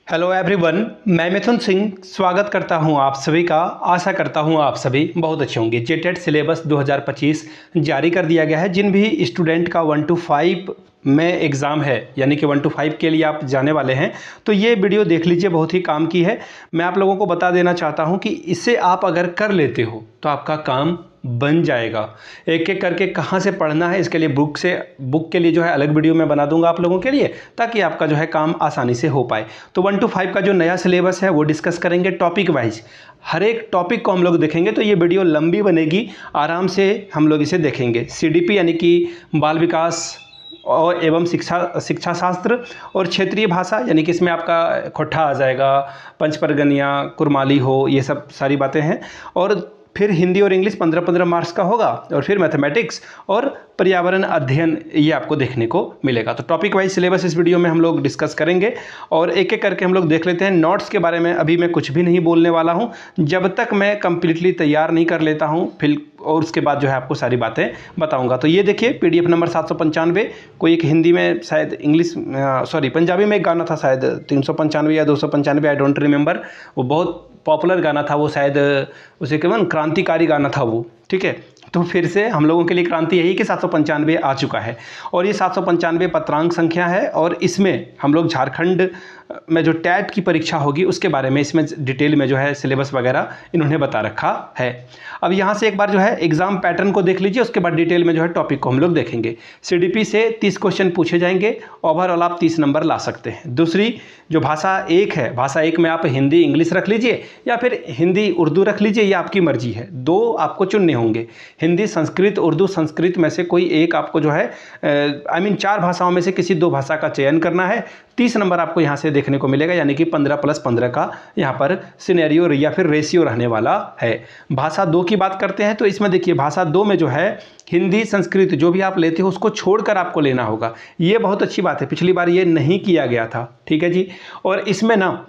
Hello everyone, मैं मिथुन सिंह स्वागत करता हूं आप सभी का। आशा करता हूं आप सभी बहुत अच्छे होंगे। जेटेट सिलेबस 2025 जारी कर दिया गया है। जिन भी स्टूडेंट का 1 to 5 में एग्ज़ाम है, यानी कि 1 to 5 के लिए आप जाने वाले हैं, तो ये वीडियो देख लीजिए, बहुत ही काम की है। मैं आप लोगों को बता देना चाहता हूं कि इसे आप अगर कर लेते हो तो आपका काम बन जाएगा। एक एक करके कहाँ से पढ़ना है, इसके लिए बुक के लिए जो है अलग वीडियो मैं बना दूंगा आप लोगों के लिए, ताकि आपका जो है काम आसानी से हो पाए। तो 1 to 5 का जो नया सिलेबस है वो डिस्कस करेंगे टॉपिक वाइज। हर एक टॉपिक को हम लोग देखेंगे, तो ये वीडियो लंबी बनेगी, आराम से हम लोग इसे देखेंगे। CDP यानी कि बाल विकास और एवं शिक्षा शास्त्र, और क्षेत्रीय भाषा यानी कि इसमें आपका खोट्ठा आ जाएगा, पंचपरगनिया, कुरमाली हो, ये सब सारी बातें हैं। और फिर हिंदी और इंग्लिश 15-15 मार्क्स का होगा, और फिर मैथमेटिक्स और पर्यावरण अध्ययन ये आपको देखने को मिलेगा। तो टॉपिक वाइज सिलेबस इस वीडियो में हम लोग डिस्कस करेंगे, और एक एक करके हम लोग देख लेते हैं। नोट्स के बारे में अभी मैं कुछ भी नहीं बोलने वाला हूं, जब तक मैं कंप्लीटली तैयार नहीं कर लेता हूं फिर, और उसके बाद जो है आपको सारी बातें बताऊंगा। तो ये देखिए PDF नंबर 795, कोई एक हिंदी में शायद पंजाबी में एक गाना था, शायद 395 या 295, आई डोंट रिमेंबर। वो बहुत पॉपुलर गाना था वो, शायद उसे केवल क्रांतिकारी गाना था वो, ठीक है। तो फिर से हम लोगों के लिए क्रांति यही कि 795 आ चुका है, और ये 795 पत्रांक संख्या है। और इसमें हम लोग झारखंड में जो टैट की परीक्षा होगी उसके बारे में इसमें डिटेल में जो है सिलेबस वगैरह इन्होंने बता रखा है। अब यहाँ से एक बार जो है एग्जाम पैटर्न को देख लीजिए, उसके बाद डिटेल में जो है टॉपिक को हम लोग देखेंगे। CDP से 30 क्वेश्चन पूछे जाएंगे, ओवरऑल आप 30 नंबर ला सकते हैं। दूसरी जो भाषा 1 है, भाषा 1 में आप हिंदी इंग्लिश रख लीजिए, या फिर हिंदी उर्दू रख लीजिए, ये आपकी मर्जी है। 2 आपको चुनने होंगे, हिंदी संस्कृत उर्दू संस्कृत में से कोई एक आपको जो है 4 भाषाओं में से किसी 2 भाषा का चयन करना है। 30 नंबर आपको यहाँ से देखने को मिलेगा, यानी कि 15 + 15 का यहाँ पर सिनेरियो या फिर रेशियो रहने वाला है। भाषा 2 की बात करते हैं, तो इसमें देखिए भाषा 2 में जो है हिंदी संस्कृत जो भी आप लेते हो उसको छोड़कर आपको लेना होगा। ये बहुत अच्छी बात है, पिछली बार ये नहीं किया गया था, ठीक है जी। और इसमें ना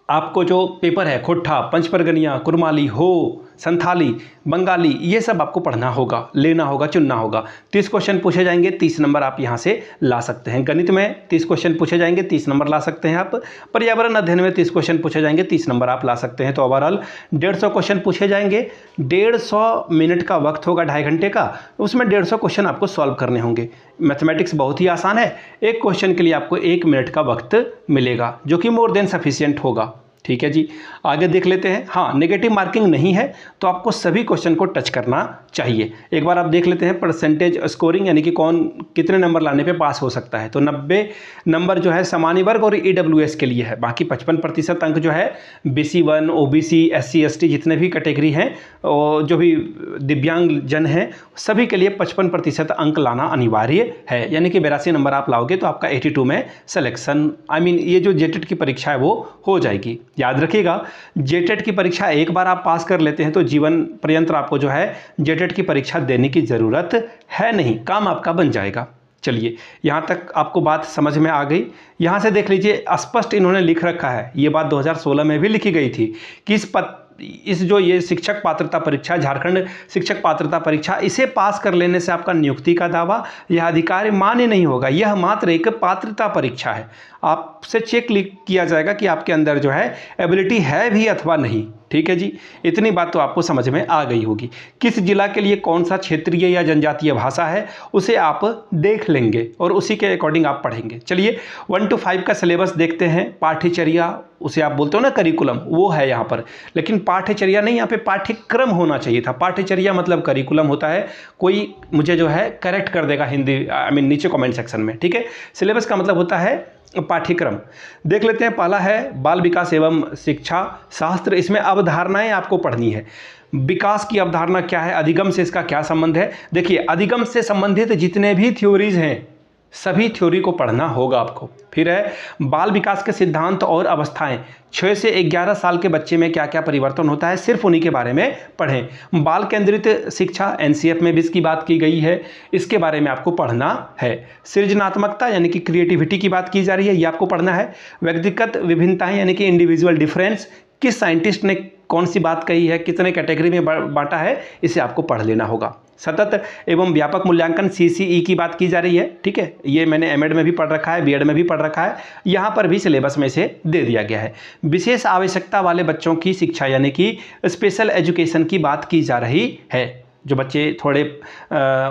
आपको जो पेपर है खोट्ठा, पंचपरगनिया, कुरमाली हो, संथाली, बंगाली, ये सब आपको पढ़ना होगा, लेना होगा, चुनना होगा। 30 क्वेश्चन पूछे जाएंगे, 30 नंबर आप यहाँ से ला सकते हैं। गणित में 30 क्वेश्चन पूछे जाएंगे, 30 नंबर ला सकते हैं आप। पर्यावरण अध्ययन में 30 क्वेश्चन पूछे जाएंगे, 30 नंबर आप ला सकते हैं। तो ओवरऑल 150 क्वेश्चन पूछे जाएंगे। 150 मिनट का वक्त होगा, 2.5 घंटे का, उसमें 150 क्वेश्चन आपको सॉल्व करने होंगे। मैथमेटिक्स बहुत ही आसान है, एक क्वेश्चन के लिए आपको 1 मिनट का वक्त मिलेगा, जो कि मोर देन सफिशिएंट होगा, ठीक है जी। आगे देख लेते हैं। हाँ, नेगेटिव मार्किंग नहीं है, तो आपको सभी क्वेश्चन को टच करना चाहिए। एक बार आप देख लेते हैं परसेंटेज स्कोरिंग, यानी कि कौन कितने नंबर लाने पे पास हो सकता है। तो 90 नंबर जो है सामान्य वर्ग और EWS के लिए है। बाकी 55% अंक जो है BC1, OBC, SC ST जितने भी कैटेगरी हैं, और जो भी दिव्यांग जन हैं, सभी के लिए 55% अंक लाना अनिवार्य है। यानी कि 82 नंबर आप लाओगे तो आपका 82 में सिलेक्शन, ये जो जेटेट की परीक्षा है वो हो जाएगी। याद रखिएगा, जेटेट की परीक्षा एक बार आप पास कर लेते हैं तो जीवन पर्यंत आपको जो है जेटेट की परीक्षा देने की ज़रूरत है नहीं, काम आपका बन जाएगा। चलिए, यहाँ तक आपको बात समझ में आ गई। यहाँ से देख लीजिए, स्पष्ट इन्होंने लिख रखा है, ये बात 2016 में भी लिखी गई थी कि इस जो ये शिक्षक पात्रता परीक्षा, झारखंड शिक्षक पात्रता परीक्षा, इसे पास कर लेने से आपका नियुक्ति का दावा यह अधिकार मान्य नहीं होगा। यह मात्र एक पात्रता परीक्षा है, आपसे चेक किया जाएगा कि आपके अंदर जो है एबिलिटी है भी अथवा नहीं, ठीक है जी। इतनी बात तो आपको समझ में आ गई होगी। किस जिला के लिए कौन सा क्षेत्रीय या जनजातीय भाषा है उसे आप देख लेंगे, और उसी के अकॉर्डिंग आप पढ़ेंगे। चलिए 1 to 5 का सिलेबस देखते हैं। पाठ्यचर्या, उसे आप बोलते हो ना करिकुलम, वो है यहाँ पर, लेकिन पाठ्यचर्या नहीं, यहाँ पे पाठ्यक्रम होना चाहिए था। पाठ्यचर्या मतलब करिकुलम होता है। कोई मुझे जो है करेक्ट कर देगा हिंदी, नीचे कमेंट सेक्शन में, ठीक है। सिलेबस का मतलब होता है पाठ्यक्रम। देख लेते हैं, पहला है बाल विकास एवं शिक्षा शास्त्र। इसमें अवधारणाएं आपको पढ़नी है। विकास की अवधारणा क्या है, अधिगम से इसका क्या संबंध है। देखिए, अधिगम से संबंधित जितने भी थ्योरीज हैं सभी थ्योरी को पढ़ना होगा आपको। फिर है बाल विकास के सिद्धांत और अवस्थाएं, 6 से 11 साल के बच्चे में क्या क्या परिवर्तन होता है, सिर्फ उन्हीं के बारे में पढ़ें। बाल केंद्रित शिक्षा NCF में भी इसकी बात की गई है, इसके बारे में आपको पढ़ना है। सृजनात्मकता यानी कि क्रिएटिविटी की बात की जा रही है, ये आपको पढ़ना है। व्यक्तिगत विभिन्नताएं यानी कि इंडिविजुअल डिफरेंस, किस साइंटिस्ट ने कौन सी बात कही है, कितने कैटेगरी में बांटा है, इसे आपको पढ़ लेना होगा। सतत एवं व्यापक मूल्यांकन CCE की बात की जा रही है। ठीक है, ये मैंने एमएड में भी पढ़ रखा है, बीएड में भी पढ़ रखा है, यहाँ पर भी सिलेबस में से दे दिया गया है। विशेष आवश्यकता वाले बच्चों की शिक्षा यानी कि स्पेशल एजुकेशन की बात की जा रही है। जो बच्चे थोड़े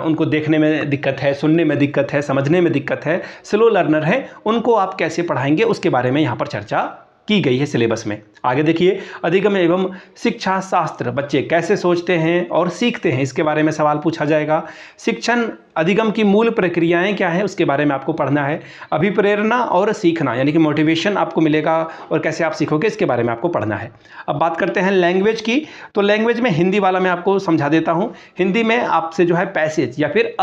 उनको देखने में दिक्कत है, सुनने में दिक्कत है, समझने में दिक्कत है, स्लो लर्नर है, उनको आप कैसे पढ़ाएंगे उसके बारे में यहाँ पर चर्चा की गई है सिलेबस में। आगे देखिए, अधिगम एवं शिक्षा शास्त्र, बच्चे कैसे सोचते हैं और सीखते हैं, इसके बारे में सवाल पूछा जाएगा। शिक्षण अधिगम की मूल प्रक्रियाएं क्या है उसके बारे में आपको पढ़ना है। अभिप्रेरणा और सीखना यानी कि मोटिवेशन आपको मिलेगा और कैसे आप सीखोगे इसके बारे में आपको पढ़ना है। अब बात करते हैं लैंग्वेज की, तो लैंग्वेज में हिंदी वाला मैं आपको समझा देता हूँ। हिंदी में आपसे जो है पैसेज या फिर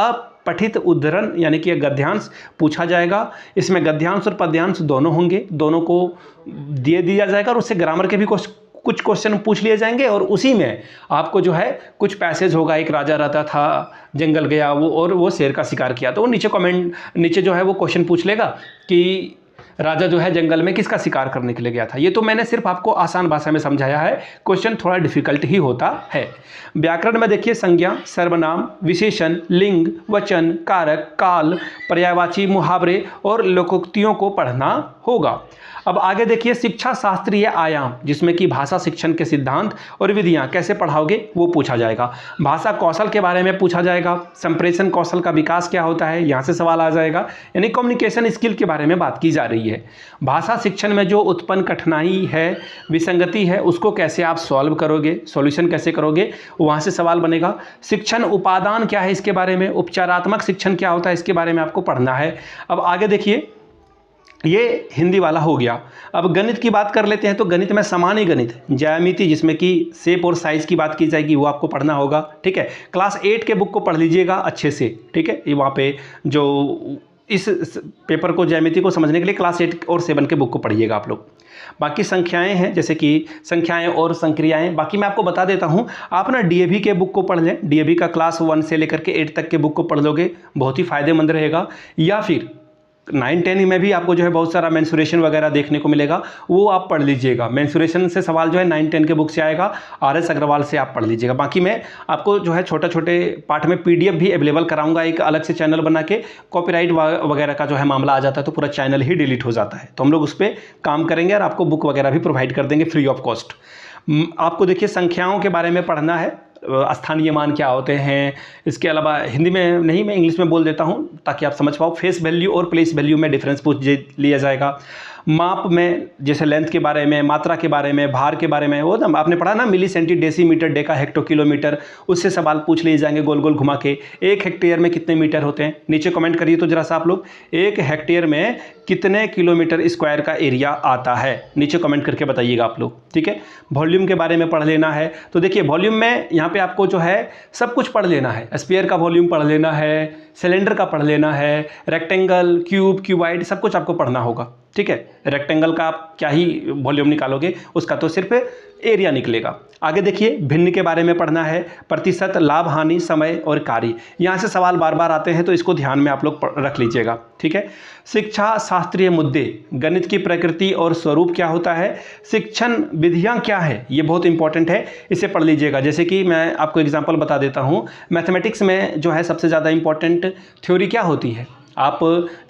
पठित उद्धरण यानी कि गद्यांश पूछा जाएगा। इसमें गद्यांश और पद्यांश दोनों होंगे, दोनों को दे दिया जाएगा और उससे ग्रामर के भी कुछ क्वेश्चन पूछ लिए जाएंगे और उसी में आपको जो है कुछ पैसेज होगा। एक राजा रहता था, जंगल गया वो शेर का शिकार किया, तो वो नीचे जो है वो क्वेश्चन पूछ लेगा कि राजा जो है जंगल में किसका शिकार करने के लिए गया था। ये तो मैंने सिर्फ आपको आसान भाषा में समझाया है, क्वेश्चन थोड़ा डिफिकल्ट ही होता है। व्याकरण में देखिए, संज्ञा, सर्वनाम, विशेषण, लिंग, वचन, कारक, काल, पर्यायवाची, मुहावरे और लोकोक्तियों को पढ़ना होगा। अब आगे देखिए, शिक्षा शास्त्रीय आयाम, जिसमें कि भाषा शिक्षण के सिद्धांत और विधियां कैसे पढ़ाओगे वो पूछा जाएगा। भाषा कौशल के बारे में पूछा जाएगा। संप्रेषण कौशल का विकास क्या होता है, यहाँ से सवाल आ जाएगा, यानी कम्युनिकेशन स्किल के बारे में बात की जा रही है। भाषा शिक्षण में जो उत्पन्न कठिनाई है, विसंगति है, उसको कैसे आप सॉल्व करोगे, सॉल्यूशन कैसे करोगे, वहाँ से सवाल बनेगा। शिक्षण उपादान क्या है इसके बारे में, उपचारात्मक शिक्षण क्या होता है इसके बारे में आपको पढ़ना है। अब आगे देखिए, ये हिंदी वाला हो गया। अब गणित की बात कर लेते हैं, तो गणित में सामान्य गणित, ज्यामिति जिसमें कि शेप और साइज की बात की जाएगी, वो आपको पढ़ना होगा। ठीक है, क्लास 8 के बुक को पढ़ लीजिएगा अच्छे से। ठीक है, ये वहाँ पे जो इस पेपर को, ज्यामिति को समझने के लिए क्लास 8 और 7 के बुक को पढ़िएगा आप लोग। बाकी संख्याएं हैं, जैसे कि संख्याएं और संक्रियाएं, बाकी मैं आपको बता देता हूं, आप ना डीएवी के बुक को पढ़ लें। डीएवी का क्लास 1 से लेकर के 8 तक के बुक को पढ़ लोगे, बहुत ही फायदेमंद रहेगा। या फिर 9-10 में भी आपको जो है बहुत सारा मेंसुरेशन वगैरह देखने को मिलेगा, वो आप पढ़ लीजिएगा। मेंसुरेशन से सवाल जो है 9-10 के बुक से आएगा, RS अग्रवाल से आप पढ़ लीजिएगा। बाकी मैं आपको जो है छोटे छोटे पार्ट में PDF भी अवेलेबल कराऊंगा, एक अलग से चैनल बना के। कॉपीराइट वगैरह का जो है मामला आ जाता है तो पूरा चैनल ही डिलीट हो जाता है, तो हम लोग उस पर काम करेंगे और आपको बुक वगैरह भी प्रोवाइड कर देंगे फ्री ऑफ कॉस्ट। आपको देखिए, संख्याओं के बारे में पढ़ना है, स्थानीय मान क्या होते हैं। इसके अलावा हिंदी में नहीं, मैं इंग्लिश में बोल देता हूं ताकि आप समझ पाओ। फेस वैल्यू और प्लेस वैल्यू में डिफरेंस पूछ लिया जाएगा। माप में जैसे लेंथ के बारे में, मात्रा के बारे में, भार के बारे में, वो ना आपने पढ़ा ना, milli centi, decimetre, deca, hecto, kilometre, उससे सवाल पूछ लिए जाएंगे गोल गोल घुमा के। 1 हेक्टेयर में कितने मीटर होते हैं, नीचे कमेंट करिए तो जरा सा आप लोग, 1 हेक्टेयर में कितने किलोमीटर स्क्वायर का एरिया आता है, नीचे कमेंट करके बताइएगा आप लोग। ठीक है, वॉल्यूम के बारे में पढ़ लेना है। तो देखिए, वॉल्यूम में यहाँ पे आपको जो है सब कुछ पढ़ लेना है। स्फीयर का वॉल्यूम पढ़ लेना है, सिलेंडर का पढ़ लेना है, रेक्टेंगल, क्यूब, क्यूबाइड, सब कुछ आपको पढ़ना होगा। ठीक है, रेक्टेंगल का आप क्या ही वॉल्यूम निकालोगे, उसका तो सिर्फ एरिया निकलेगा। आगे देखिए, भिन्न के बारे में पढ़ना है, प्रतिशत, लाभ, हानि, समय और कार्य, यहाँ से सवाल बार बार आते हैं तो इसको ध्यान में आप लोग रख लीजिएगा। ठीक है, शिक्षा शास्त्रीय मुद्दे, गणित की प्रकृति और स्वरूप क्या होता है, शिक्षण विधियाँ क्या है, ये बहुत इंपॉर्टेंट है, इसे पढ़ लीजिएगा। जैसे कि मैं आपको एग्जाम्पल बता देता हूँ, मैथमेटिक्स में जो है सबसे ज़्यादा इंपॉर्टेंट थ्योरी क्या होती है, आप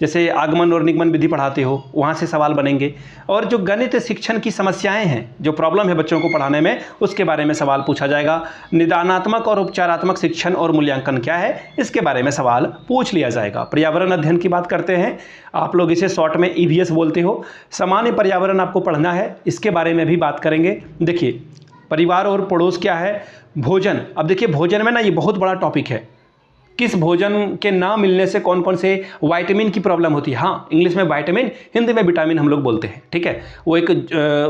जैसे आगमन और निगमन विधि पढ़ाते हो, वहाँ से सवाल बनेंगे। और जो गणित शिक्षण की समस्याएं हैं, जो प्रॉब्लम है बच्चों को पढ़ाने में, उसके बारे में सवाल पूछा जाएगा। निदानात्मक और उपचारात्मक शिक्षण और मूल्यांकन क्या है, इसके बारे में सवाल पूछ लिया जाएगा। पर्यावरण अध्ययन की बात करते हैं, आप लोग इसे शॉर्ट में EVS बोलते हो। सामान्य पर्यावरण आपको पढ़ना है, इसके बारे में भी बात करेंगे। देखिए, परिवार और पड़ोस क्या है, भोजन। अब देखिए, भोजन में ना ये बहुत बड़ा टॉपिक है, किस भोजन के ना मिलने से कौन कौन से विटामिन की प्रॉब्लम होती है। हाँ, इंग्लिश में विटामिन, हिंदी में विटामिन हम लोग बोलते हैं। ठीक है, वो एक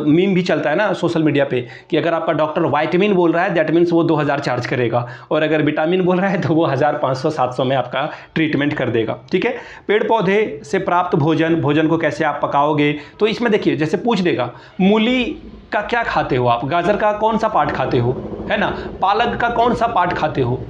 मीम भी चलता है ना सोशल मीडिया पे कि अगर आपका डॉक्टर विटामिन बोल रहा है दैट मीन्स वो 2000 चार्ज करेगा, और अगर विटामिन बोल रहा है तो वो 1500-700 में आपका ट्रीटमेंट कर देगा। ठीक है, पेड़ पौधे से प्राप्त भोजन को कैसे आप पकाओगे, तो इसमें देखिए जैसे पूछ देगा, मूली का क्या खाते हो आप, गाजर का कौन सा पार्ट खाते हो, है ना, पालक का कौन सा पार्ट खाते हो,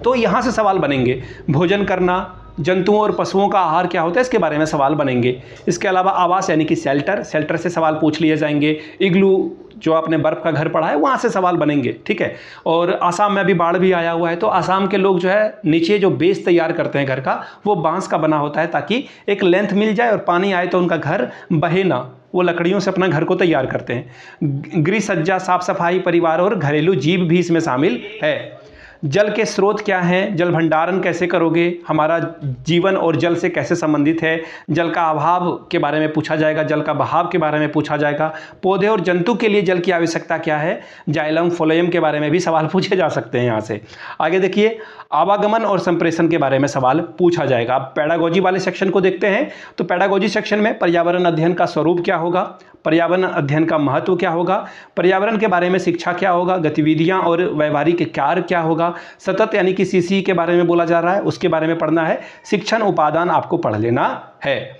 तो यहाँ से सवाल बनेंगे। भोजन करना, जंतुओं और पशुओं का आहार क्या होता है, इसके बारे में सवाल बनेंगे। इसके अलावा आवास यानी कि शेल्टर, शेल्टर से सवाल पूछ लिए जाएंगे। इग्लू, जो आपने बर्फ़ का घर पढ़ा है, वहाँ से सवाल बनेंगे, ठीक है। और आसाम में अभी बाढ़ भी आया हुआ है, तो आसाम के लोग जो है नीचे जो बेस तैयार करते हैं घर का, वो बांस का बना होता है ताकि एक लेंथ मिल जाए और पानी आए तो उनका घर बहे ना। वो लकड़ियों से अपना घर को तैयार करते हैं। गृह सज्जा, साफ सफाई, परिवार और घरेलू जीव भी इसमें शामिल है। जल के स्रोत क्या हैं, जल भंडारण कैसे करोगे, हमारा जीवन और जल से कैसे संबंधित है, जल का अभाव के बारे में पूछा जाएगा, जल का बहाव के बारे में पूछा जाएगा। पौधे और जंतु के लिए जल की आवश्यकता क्या है, जाइलम फोलोयम के बारे में भी सवाल पूछे जा सकते हैं। यहाँ से आगे देखिए, आवागमन और संप्रेषण के बारे में सवाल पूछा जाएगा। आप पेडागोजी वाले सेक्शन को देखते हैं तो पेडागोजी सेक्शन में पर्यावरण अध्ययन का स्वरूप क्या होगा, पर्यावरण अध्ययन का महत्व क्या होगा, पर्यावरण के बारे में शिक्षा क्या होगा, गतिविधियां और व्यवहारिक कार्य क्या होगा, सतत यानी कि सीसी के बारे में बोला जा रहा है, उसके बारे में पढ़ना है। शिक्षण उपादान आपको पढ़ लेना है।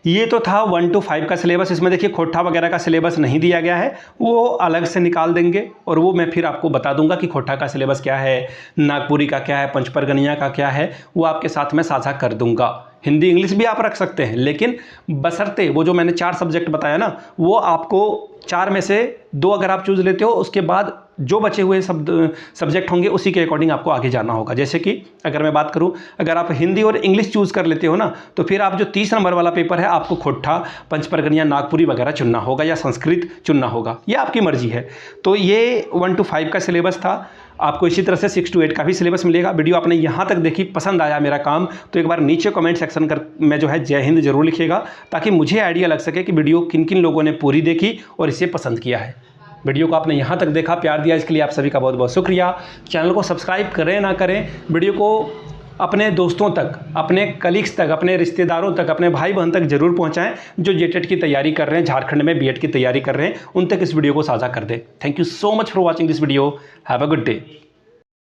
ये तो था 1 to 5 का सिलेबस। इसमें देखिए खोट्ठा वगैरह का सिलेबस नहीं दिया गया है, वो अलग से निकाल देंगे और वो मैं फिर आपको बता दूंगा कि खोट्ठा का सिलेबस क्या है, नागपुरी का क्या है, पंचपरगनिया का क्या है, वो आपके साथ में साझा कर दूंगा। हिंदी इंग्लिश भी आप रख सकते हैं, लेकिन बशर्ते वो जो मैंने 4 सब्जेक्ट बताया ना, वो आपको 4 में से 2 अगर आप चूज़ लेते हो, उसके बाद जो बचे हुए सब्जेक्ट होंगे उसी के अकॉर्डिंग आपको आगे जाना होगा। जैसे कि अगर मैं बात करूं, अगर आप हिंदी और इंग्लिश चूज़ कर लेते हो ना, तो फिर आप जो 30 नंबर वाला पेपर है, आपको खोट्ठा, पंचपरगनिया, नागपुरी वगैरह चुनना होगा या संस्कृत चुनना होगा, ये आपकी मर्जी है। तो ये 1 to 5 का सिलेबस था। आपको इसी तरह से 6 to 8 का भी सिलेबस मिलेगा। वीडियो आपने यहाँ तक देखी, पसंद आया मेरा काम, तो एक बार नीचे कमेंट सेक्शन में जो है जय हिंद जरूर लिखिएगा, ताकि मुझे आइडिया लग सके कि वीडियो किन किन लोगों ने पूरी देखी और इसे पसंद किया है। वीडियो को आपने यहाँ तक देखा, प्यार दिया, इसके लिए आप सभी का बहुत बहुत शुक्रिया। चैनल को सब्सक्राइब करें ना करें, वीडियो को अपने दोस्तों तक, अपने कलीग्स तक, अपने रिश्तेदारों तक, अपने भाई बहन तक जरूर पहुँचाएँ जो जेटेट की तैयारी कर रहे हैं, झारखंड में बीएड की तैयारी कर रहे हैं, उन तक इस वीडियो को साझा कर दें। Thank you so much for watching this video. Have a good day.